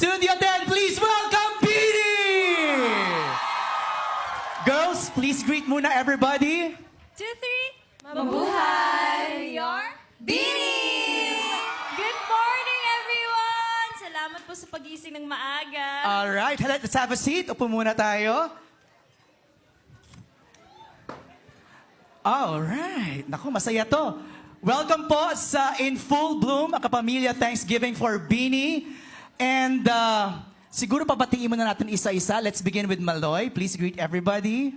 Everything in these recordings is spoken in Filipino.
Studio 10, please welcome Beanie! Girls, please greet muna everybody. 2, 3. Mabuhay! Your Beanie! Good morning, everyone! Salamat po sa pagising ng maaga. Alright, let's have a seat. Upo muna tayo. Alright. Naku, masaya to. Welcome po sa In Full Bloom, a kapamilya Thanksgiving for Beanie. And siguro pabatiin muna natin isa-isa. Let's begin with Maloy. Please greet everybody.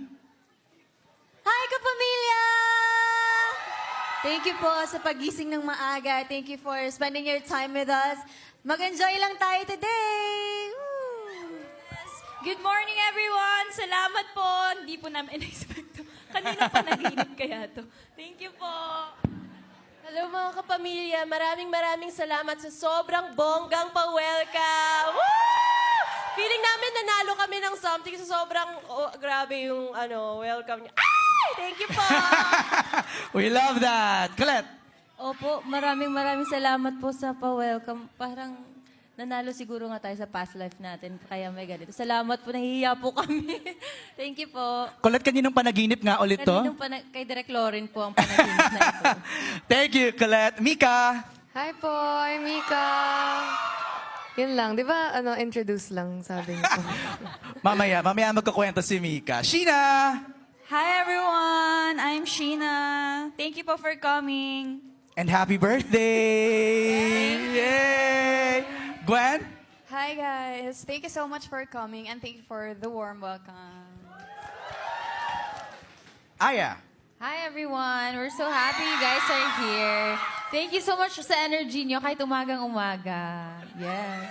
Hi, kapamilya! Thank you po sa pagising ng maaga. Thank you for spending your time with us. Mag-enjoy lang tayo today! Woo! Good morning, everyone! Salamat po. Hindi po namin in-expect to. Kanina pa naginip kaya to. Thank you po. Hello mga kapamilya, maraming salamat sa sobrang bonggang pa-welcome. Woo! Feeling namin nanalo kami ng something sa sobrang grabe yung welcome niya. Ay! Thank you po! We love that. Colette. Opo, maraming salamat po sa pa-welcome. Parang nanalo siguro nga tayo sa past life natin, kaya may ganito. Salamat po, nahihiya po kami. Thank you po. Colette, kaninong panaginip nga ulit to? Kay Direk Lauren po ang panaginip na ito. Thank you, Colette. Mika. Hi po, I'm Mika. Yun lang, di ba, introduce lang, sabi niyo. Mamaya magkukwento si Mika. Sheena. Hi, everyone! I'm Sheena. Thank you po for coming. And happy birthday! Yay! Gwen? Hi guys, thank you so much for coming and thank you for the warm welcome. Aya. Hi everyone! We're so happy you guys are here. Thank you so much sa energy nyo kahit umagang-umaga. Yes.